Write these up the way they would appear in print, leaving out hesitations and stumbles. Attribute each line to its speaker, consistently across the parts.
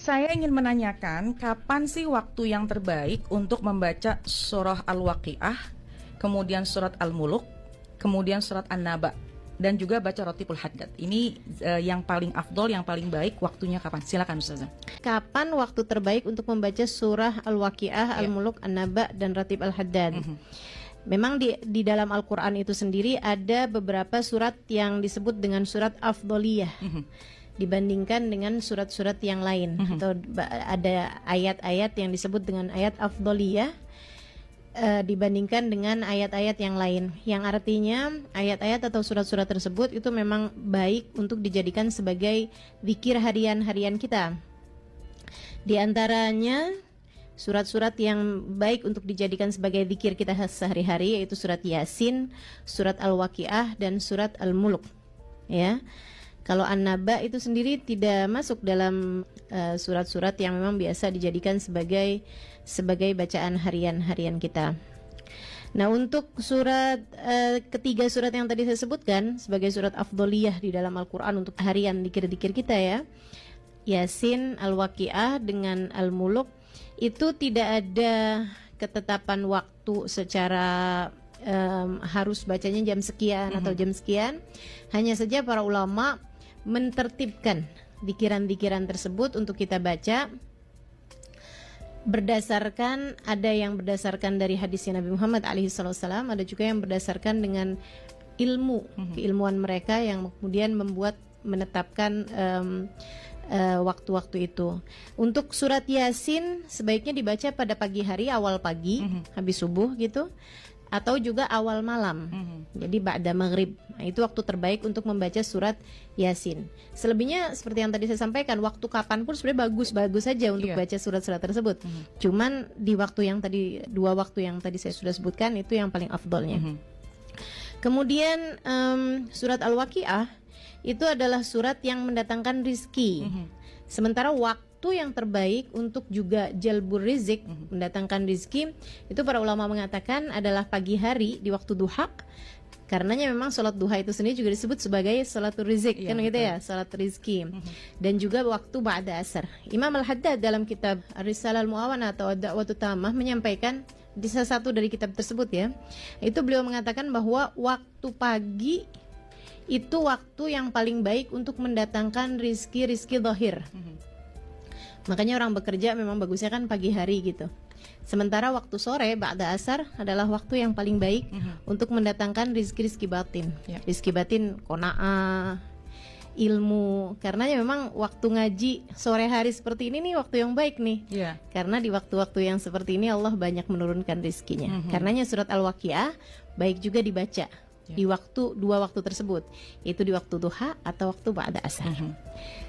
Speaker 1: Saya ingin menanyakan, kapan sih waktu yang terbaik untuk membaca surah Al-Waqiah, kemudian surat Al-Muluk, kemudian surat An-Naba, dan juga baca Ratibul Haddad. Ini yang paling afdol, yang paling baik waktunya kapan? Silakan Ustazah.
Speaker 2: Kapan waktu terbaik untuk membaca surah Al-Waqiah, Al-Muluk, An-Naba, dan Ratib Al-Haddad? Memang di dalam Al-Quran itu sendiri ada beberapa surat yang disebut dengan surat afdoliyah dibandingkan dengan surat-surat yang lain, atau ada ayat-ayat yang disebut dengan ayat afdoliyah dibandingkan dengan ayat-ayat yang lain, yang artinya ayat-ayat atau surat-surat tersebut itu memang baik untuk dijadikan sebagai zikir harian-harian kita. Di antaranya surat-surat yang baik untuk dijadikan sebagai zikir kita sehari-hari yaitu surat Yasin, surat Al-Waqiah, dan surat Al-Muluk. Ya. Kalau An-Naba itu sendiri tidak masuk dalam surat-surat yang memang biasa dijadikan sebagai bacaan harian-harian kita. Nah, untuk surat ketiga surat yang tadi saya sebutkan sebagai surat afdoliyah di dalam Al-Quran untuk harian dikir-dikir kita ya, Yasin, Al-Waqiah dengan Al-Muluk, itu tidak ada ketetapan waktu secara harus bacanya jam sekian atau jam sekian. Hanya saja para ulama mentertibkan dikiran-dikiran tersebut untuk kita baca berdasarkan, ada yang berdasarkan dari hadisnya Nabi Muhammad alaihissalam, ada juga yang berdasarkan dengan keilmuan mereka yang kemudian menetapkan waktu-waktu itu. Untuk surat Yasin sebaiknya dibaca pada pagi hari, awal pagi, habis subuh gitu, atau juga awal malam. Jadi ba'da maghrib. Nah, itu waktu terbaik untuk membaca surat Yasin. Selebihnya seperti yang tadi saya sampaikan, waktu kapan pun sebenarnya bagus-bagus saja untuk baca surat-surat tersebut. Cuman di waktu yang tadi, dua waktu yang tadi saya sudah sebutkan, itu yang paling afdolnya. Kemudian surat Al-Waqiah itu adalah surat yang mendatangkan rizki. Sementara waktu yang terbaik untuk juga jalbur rizik, mendatangkan rizki, itu para ulama mengatakan adalah pagi hari di waktu duha. Karenanya memang sholat duha itu sendiri juga disebut sebagai sholatul rizik, kan gitu ya, sholat rizki. Dan juga waktu ba'da asar. Imam Al-Haddad dalam kitab Ar-Risalah Al-Mu'awana atau Ad-Da'watu Tammah menyampaikan di salah satu dari kitab tersebut ya, itu beliau mengatakan bahwa waktu pagi itu waktu yang paling baik untuk mendatangkan rizki-rizki zahir. Makanya orang bekerja memang bagusnya kan pagi hari gitu. Sementara waktu sore, ba'da asar adalah waktu yang paling baik untuk mendatangkan rizki-rizki batin. Rizki batin, qanaah, ilmu. Karena memang waktu ngaji sore hari seperti ini nih waktu yang baik nih. Karena di waktu-waktu yang seperti ini Allah banyak menurunkan rizkinya. Karenanya surat Al-Waqiah baik juga dibaca di waktu, dua waktu tersebut, yaitu di waktu duha atau waktu ba'da asar.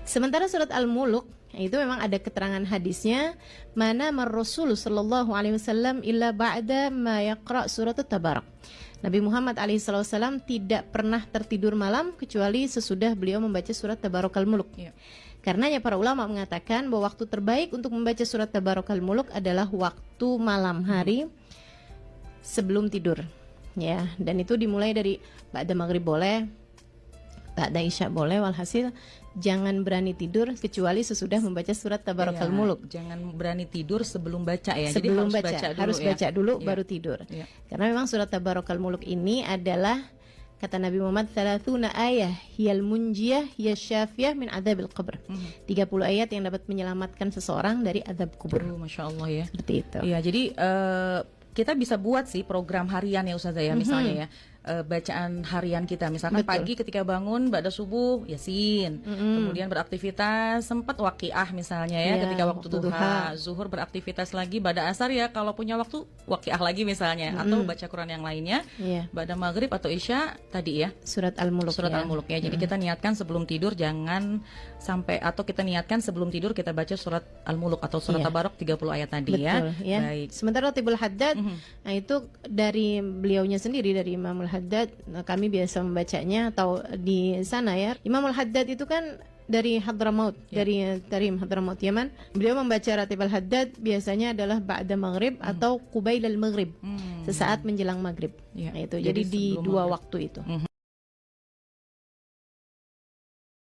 Speaker 2: Sementara surat Al-Muluk itu memang ada keterangan hadisnya, mana Rasul sallallahu alaihi wasallam illa ba'da ma yaqra surat Tabarak. Nabi Muhammad alaihi wasallam tidak pernah tertidur malam kecuali sesudah beliau membaca surat Tabarakal Muluk. Karenanya para ulama mengatakan bahwa waktu terbaik untuk membaca surat Tabarakal Muluk adalah waktu malam hari sebelum tidur. Ya, dan itu dimulai dari ba'da maghrib boleh, ba'da isya boleh, walhasil jangan berani tidur kecuali sesudah membaca surat Tabarakal Muluk.
Speaker 1: Jangan berani tidur sebelum baca ya.
Speaker 2: Sebelum
Speaker 1: Jadi harus baca dulu,
Speaker 2: baru tidur. Karena memang surat Tabarakal Muluk ini adalah, kata Nabi Muhammad, 30 ayah hiyal munjiyah yasyafiyah min adzabil qabr. 30 ayat yang dapat menyelamatkan seseorang dari azab kubur.
Speaker 1: Masya Allah ya.
Speaker 2: Seperti itu.
Speaker 1: Iya, jadi kita bisa buat sih program harian ya Ustazah ya, misalnya ya, bacaan harian kita, misalkan pagi ketika bangun ba'da subuh Yasin, kemudian beraktivitas sempat Waqiah misalnya ya, ketika waktu duha, zuhur beraktivitas lagi, ba'da asar ya kalau punya waktu Waqiah lagi misalnya, atau baca Quran yang lainnya, ba'da maghrib atau isya tadi ya surat Al-Muluk. Al-Muluk ya. Jadi kita niatkan sebelum tidur jangan sampai, atau kita niatkan sebelum tidur kita baca surat Al-Muluk atau surat Tabarak 30 ayat tadi. Betul, ya. Baik.
Speaker 2: Sementara Ratibul Haddad, nah itu dari beliaunya sendiri, dari Imam Al-Haddad, kami biasa membacanya atau di sana ya. Imam Al-Haddad itu kan dari Hadramaut, dari Tarim Hadramaut Yaman. Beliau membaca Ratibul Haddad biasanya adalah ba'da maghrib atau qubailal maghrib, sesaat menjelang maghrib. Nah itu jadi di dua waktu itu.